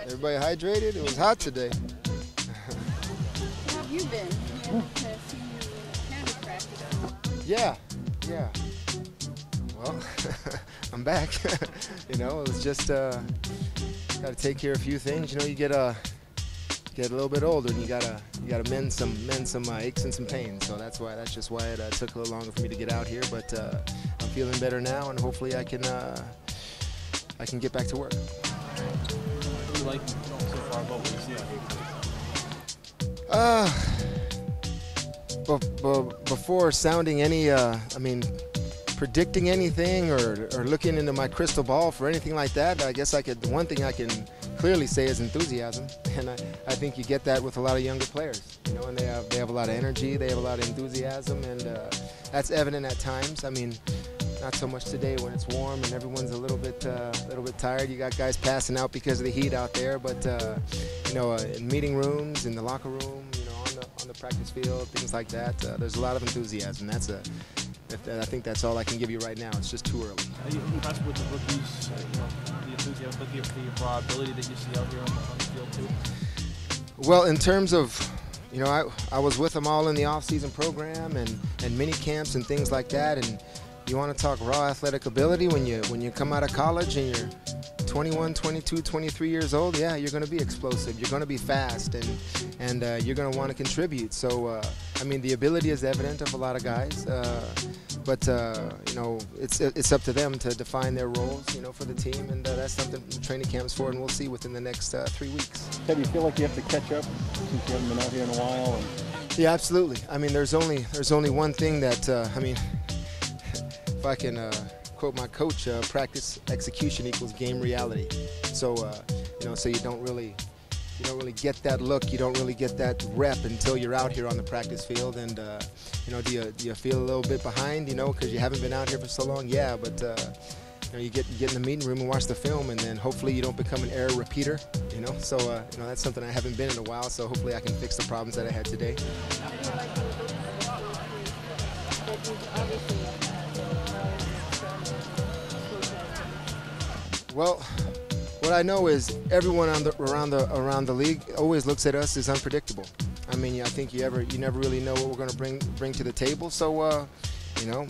Everybody hydrated? It was hot today. How have you been? I haven't seen you in academy practice in a while. Yeah. Well, I'm back. You know, it was just got to take care of a few things. You know, you get a little bit older, and you gotta mend some aches and some pains. So that's just why it took a little longer for me to get out here. But I'm feeling better now, and hopefully I can get back to work. What do you like so far about what you see out here? Before sounding any, predicting anything or looking into my crystal ball for anything like that, I guess one thing I can clearly say is enthusiasm, and I think you get that with a lot of younger players, you know, and they have a lot of energy, they have a lot of enthusiasm, and that's evident at times. I mean, not so much today when it's warm and everyone's a little bit tired. You got guys passing out because of the heat out there, but you know, in meeting rooms, in the locker room, you know, on the practice field, things like that, there's a lot of enthusiasm. I think that's all I can give you right now. It's just too early. Are you impressed with the rookies, the enthusiasm, the raw ability that you see out here on the field too? Well, in terms of, you know, I was with them all in the off-season program and mini camps and things like that, and you want to talk raw athletic ability when you come out of college and you're 21, 22, 23 years old, yeah, you're going to be explosive, you're going to be fast, and you're going to want to contribute. So, I mean, the ability is evident of a lot of guys, but you know, it's up to them to define their roles, you know, for the team, and that's something training camp's for, and we'll see within the next 3 weeks. Do you feel like you have to catch up since you haven't been out here in a while? Yeah, absolutely. I mean, there's only one thing that I mean, if I can quote my coach, practice execution equals game reality. So you know, so you don't really get that look, you don't really get that rep until you're out here on the practice field. And you know, do you feel a little bit behind, you know, because you haven't been out here for so long? Yeah, but you know, you get in the meeting room and watch the film, and then hopefully you don't become an error repeater, you know. So you know, that's something I haven't been in a while, so hopefully I can fix the problems that I had today. Well, what I know is everyone around the league always looks at us as unpredictable. I mean, I think you never really know what we're going to bring to the table. So, you know,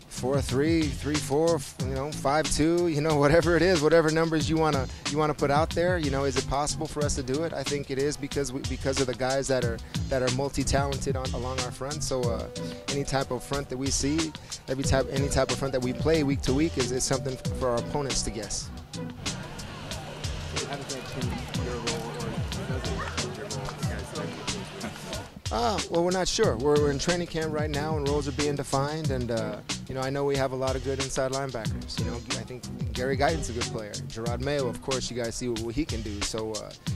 4-3, 3-4, you know, 5-2, you know, whatever it is, whatever numbers you wanna put out there, you know, is it possible for us to do it? I think it is because of the guys that are multi-talented along our front. So any type of front that we see, any type of front that we play week to week is something for our opponents to guess. How does that change your role, or does it change your role as guys? Well, we're not sure. We're in training camp right now, and roles are being defined. And you know, I know we have a lot of good inside linebackers. You know, I think Gary Guyton's a good player. Gerard Mayo, of course, you guys see what he can do. So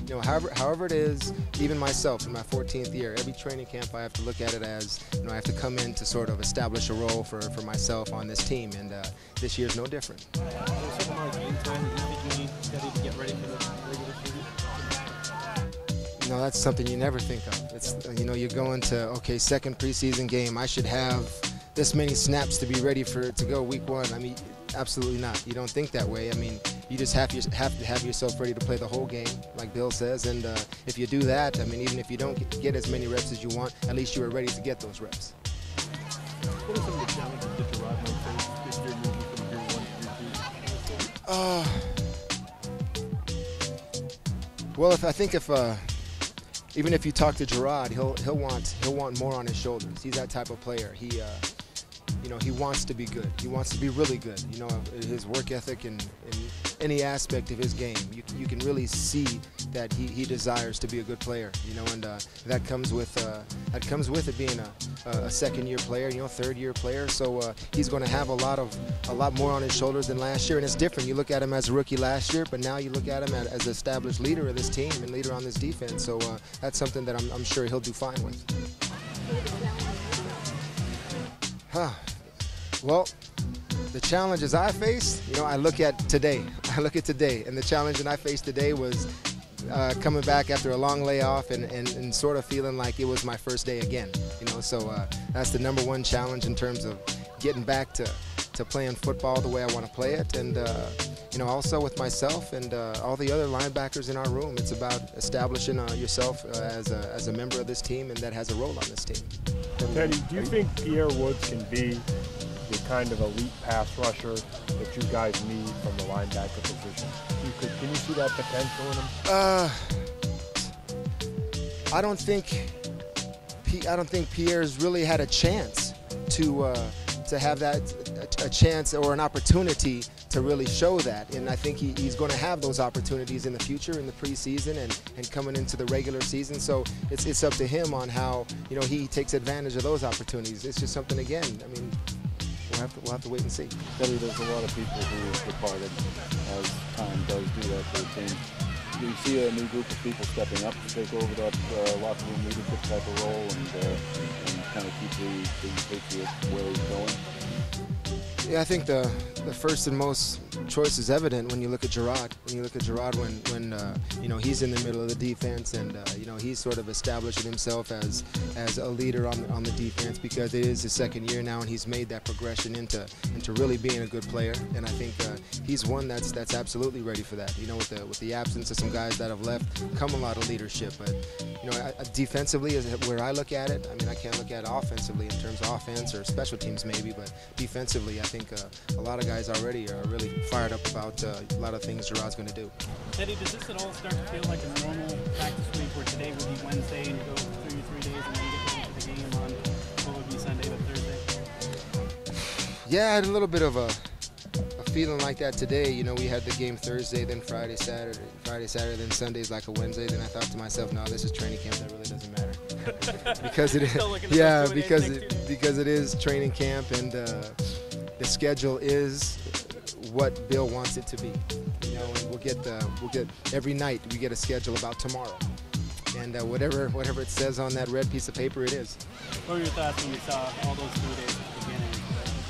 you know, however it is, even myself in my 14th year, every training camp I have to look at it as, you know, I have to come in to sort of establish a role for myself on this team, and this year's no different. Is there a certain amount of game time that you think you need Tedy to get ready for the regular season? No, that's something you never think of. It's, you know, you're going to, okay, second preseason game, I should have this many snaps to be ready to go week one. I mean, absolutely not. You don't think that way. I mean, you just have to have yourself ready to play the whole game, like Bill says. And if you do that, I mean, even if you don't get as many reps as you want, at least you are ready to get those reps. What are some of the challenges that Gerard might face this year moving from year one to year two? Well, even if you talk to Gerard, he'll want more on his shoulders. He's that type of player. He you know, he wants to be good. He wants to be really good. You know, his work ethic and any aspect of his game, you can really see that he desires to be a good player. You know, and that comes with it being a second-year player, you know, third-year player. So he's going to have a lot more on his shoulders than last year, and it's different. You look at him as a rookie last year, but now you look at him as an established leader of this team and leader on this defense. So that's something that I'm sure he'll do fine with. Well, the challenges I faced, you know, I look at today, and the challenge that I faced today was coming back after a long layoff and sort of feeling like it was my first day again, you know. So that's the #1 challenge in terms of getting back to playing football the way I want to play it, and also with myself and all the other linebackers in our room. It's about establishing yourself as a member of this team and that has a role on this team. Tedy, do you think Pierre Woods can be the kind of elite pass rusher that you guys need from the linebacker position? Can you see that potential in him? I don't think Pierre's really had a chance to have a chance or an opportunity to really show that, and I think he's going to have those opportunities in the future, in the preseason and coming into the regular season. So it's up to him on how he takes advantage of those opportunities. It's just something, again, I mean, we'll have to wait and see. Tedy, there's a lot of people who have departed as time does do that to the team. Do you see a new group of people stepping up to take over that locker room leadership type of role and kind of keep the Patriots where he's going? Yeah, I think the first and most choice is evident when you look at Gerard. When you look at Gerard, when he's in the middle of the defense, and he's sort of establishing himself as a leader on the defense, because it is his second year now, and he's made that progression into really being a good player. And I think he's one that's absolutely ready for that. With the absence of some guys that have left, come a lot of leadership. But defensively is where I look at it. I mean, I can't look at it offensively in terms of offense or special teams maybe, but defensively, I think a lot of guys already are really fired up about a lot of things Gerard's going to do. Tedy, does this at all start to feel like a normal practice week where today would be Wednesday and you go through your 3 days and then you get into the game on what would be Sunday to Thursday? Yeah, I had a little bit of a feeling like that today. We had the game Thursday, then Friday, Saturday, then Sunday's like a Wednesday. Then I thought to myself, no, this is training camp. That really doesn't matter. because it is, because it is training camp, and the schedule is what Bill wants it to be. And we'll get every night we get a schedule about tomorrow, and whatever it says on that red piece of paper, it is. What were your thoughts when you saw all those 3 days at the beginning?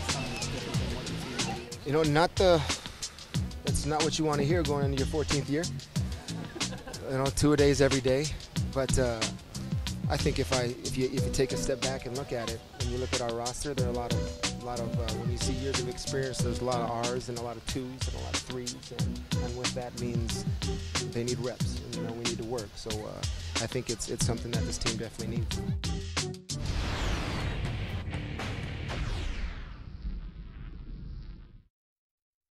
Something different than what you've seen? That's not what you want to hear going into your 14th year. 2 days every day, but I think if you take a step back and look at it, and you look at our roster, there are a lot of when you see years of experience, there's a lot of R's and a lot of 2s and a lot of 3s, and what that means, they need reps, and we need to work. So I think it's something that this team definitely needs.